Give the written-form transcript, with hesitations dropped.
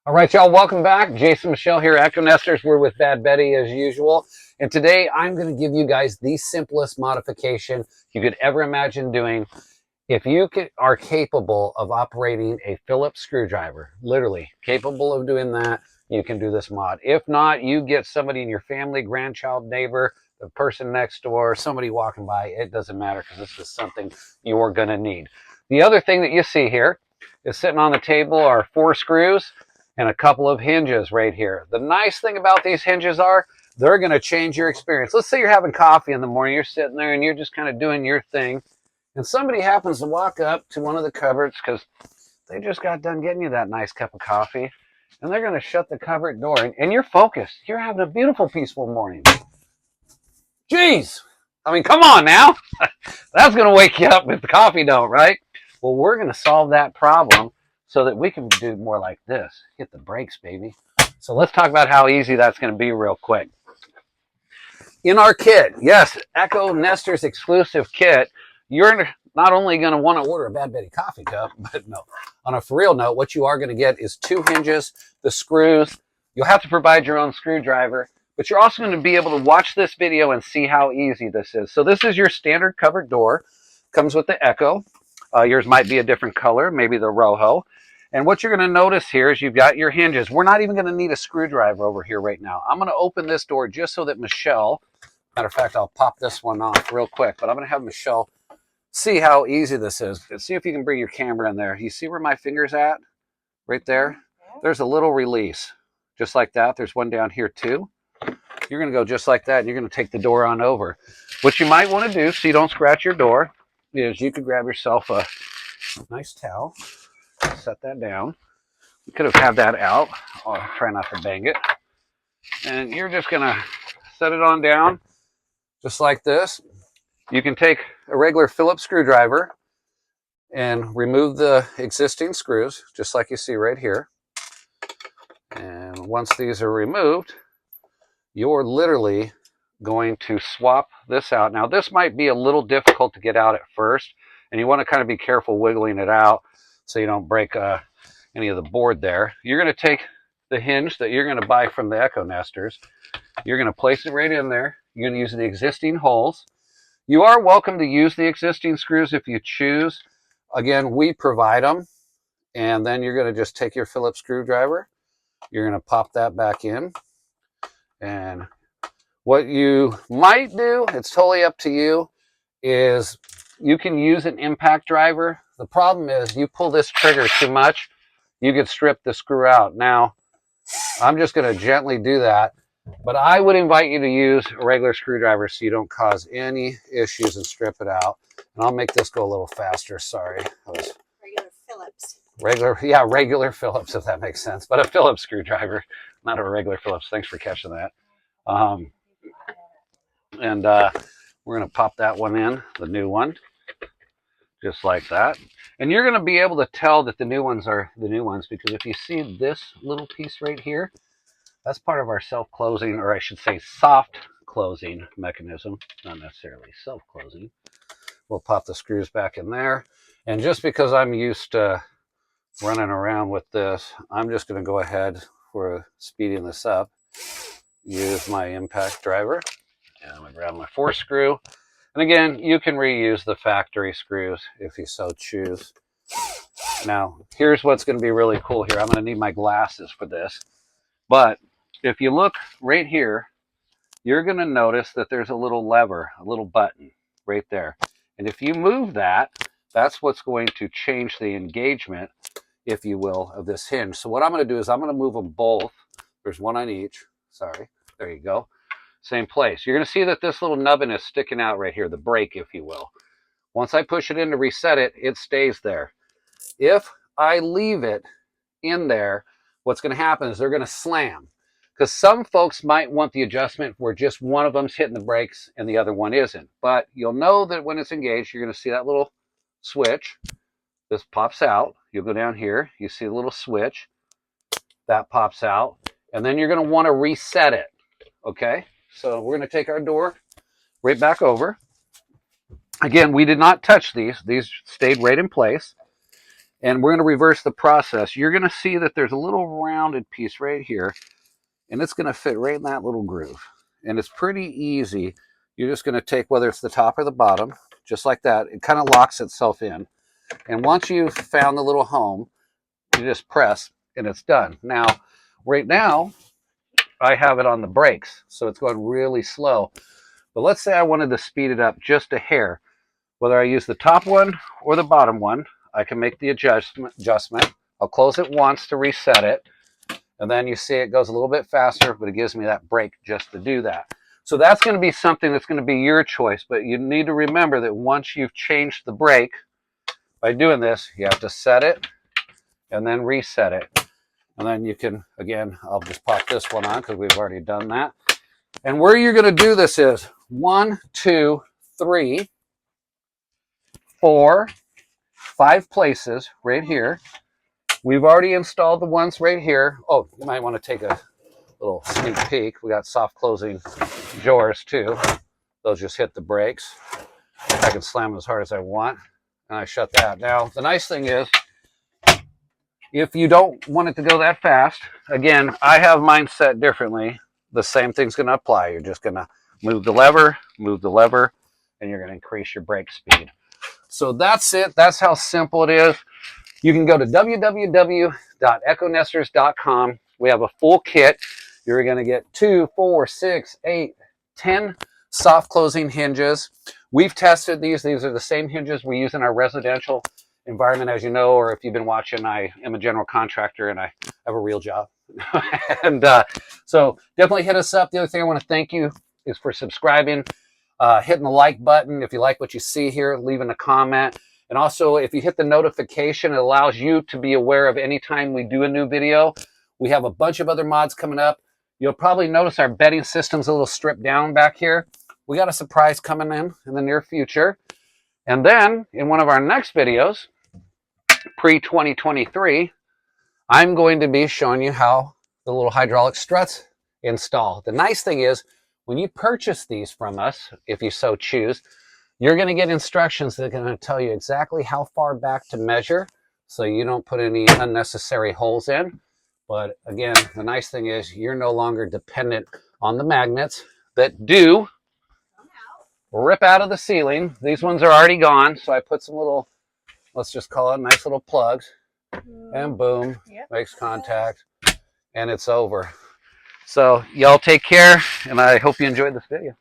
All right, y'all, welcome back. Jason Michelle here, EKKO Nesters. We're with Bad Betty as usual. And today I'm going to give you guys the simplest modification you could ever imagine doing. If you are capable of operating a Phillips screwdriver, literally capable of doing that, you can do this mod. If not, you get somebody in your family, grandchild, neighbor, the person next door, somebody walking by. It doesn't matter because this is something you're going to need. The other thing that you see here is sitting on the table are 4 screws and a couple of hinges right here. The nice thing about these hinges are they're going to change your experience. Let's say you're having coffee in the morning, you're sitting there and you're just kind of doing your thing, and somebody happens to walk up to one of the cupboards because they just got done getting you that nice cup of coffee, and they're going to shut the cupboard door, and you're focused. You're having a beautiful, peaceful morning. Jeez! I mean, come on now. That's going to wake you up if the coffee don't, right? Well, we're going to solve that problem so that we can do more like this. Hit the brakes, baby. So let's talk about how easy that's going to be real quick. In our kit, yes, EKKO Nesters exclusive kit, you're not only going to want to order a Bad Betty coffee cup, but no, on a for real note, what you are going to get is 2 hinges, the screws. You'll have to provide your own screwdriver, but you're also going to be able to watch this video and see how easy this is. So this is your standard covered door. Comes with the EKKO. Yours might be a different color, maybe the Rojo. And what you're going to notice here is you've got your hinges. We're not even going to need a screwdriver over here right now. I'm going to open this door just so that Michelle, matter of fact, I'll pop this one off real quick, but I'm going to have Michelle see how easy this is. See if you can bring your camera in there. You see where my finger's at? Right there? There's a little release. Just like that. There's one down here too. You're going to go just like that, and you're going to take the door on over. What you might want to do so you don't scratch your door is you could grab yourself a nice towel, set that down. You could have had that out. I'll try not to bang it. And you're just going to set it on down just like this. You can take a regular Phillips screwdriver and remove the existing screws, just like you see right here. And once these are removed, you're literally going to swap this out. Now, this might be a little difficult to get out at first, and you want to kind of be careful wiggling it out so you don't break any of the board there. You're going to take the hinge that you're going to buy from the EKKO Nesters. You're going to place it right in there. You're going to use the existing holes. You are welcome to use the existing screws if you choose. Again, we provide them. And then you're going to just take your Phillips screwdriver. You're going to pop that back in. And what you might do, it's totally up to you, is you can use an impact driver. The problem is you pull this trigger too much, you could strip the screw out. Now, I'm just going to gently do that. But I would invite you to use a regular screwdriver so you don't cause any issues and strip it out. And I'll make this go a little faster. Sorry. Regular Phillips. Regular Phillips, if that makes sense. But a Phillips screwdriver, not a regular Phillips. Thanks for catching that. We're going to pop that one in, the new one, just like that. And you're going to be able to tell that the new ones are the new ones because if you see this little piece right here, that's part of our self-closing, or I should say soft closing mechanism, not necessarily self-closing. We'll pop the screws back in there. And just because I'm used to running around with this, I'm just going to go ahead for speeding this up, use my impact driver. And I'm going to grab my 4 screw. And again, you can reuse the factory screws if you so choose. Now, here's what's going to be really cool here. I'm going to need my glasses for this. But if you look right here, you're going to notice that there's a little lever, a little button right there. And if you move that, that's what's going to change the engagement, if you will, of this hinge. So what I'm going to do is I'm going to move them both. There's one on each. Sorry. There you go. Same place. You're going to see that this little nubbin is sticking out right here, the brake, if you will. Once I push it in to reset it, it stays there. If I leave it in there, what's going to happen is they're going to slam. Because some folks might want the adjustment where just one of them's hitting the brakes and the other one isn't. But you'll know that when it's engaged, you're going to see that little switch. This pops out. You'll go down here. You see the little switch. That pops out. And then you're going to want to reset it. Okay? So we're going to take our door right back over. Again, we did not touch these. These stayed right in place. And we're going to reverse the process. You're going to see that there's a little rounded piece right here, and it's going to fit right in that little groove. And it's pretty easy. You're just going to take, whether it's the top or the bottom, just like that. It kind of locks itself in. And once you've found the little home, you just press and it's done. Now, right now, I have it on the brakes, so it's going really slow. But let's say I wanted to speed it up just a hair. Whether I use the top one or the bottom one, I can make the adjustment. I'll close it once to reset it. And then you see it goes a little bit faster, but it gives me that brake just to do that. So that's going to be something that's going to be your choice. But you need to remember that once you've changed the brake, by doing this, you have to set it and then reset it. And then you can, again, I'll just pop this one on because we've already done that. And where you're going to do this is 1, 2, 3, 4, 5 places right here. We've already installed the ones right here. Oh, you might want to take a little sneak peek. We got soft closing drawers too. Those just hit the brakes. I can slam them as hard as I want. And I shut that. Now, the nice thing is, if you don't want it to go that fast, again, I have mine set differently. The same thing's going to apply. You're just going to move the lever, and you're going to increase your brake speed. So that's it. That's how simple it is. You can go to www.ekkonesters.com. We have a full kit. You're going to get 2, 4, 6, 8, 10 soft closing hinges. We've tested these. These are the same hinges we use in our residential environment, as you know, or if you've been watching, I am a general contractor and I have a real job. And so definitely hit us up. The other thing I want to thank you is for subscribing, hitting the like button. If you like what you see here, leaving a comment. And also, if you hit the notification, it allows you to be aware of any time we do a new video. We have a bunch of other mods coming up. You'll probably notice our bedding system's a little stripped down back here. We got a surprise coming in the near future. And then, in one of our next videos, pre-2023, I'm going to be showing you how the little hydraulic struts install. The nice thing is, when you purchase these from us, if you so choose, you're going to get instructions that are going to tell you exactly how far back to measure so you don't put any unnecessary holes in. But again, the nice thing is you're no longer dependent on the magnets that do rip out of the ceiling. These ones are already gone, so I put some little, let's just call it nice little plugs, and boom, makes contact, and it's over. So y'all take care, and I hope you enjoyed this video.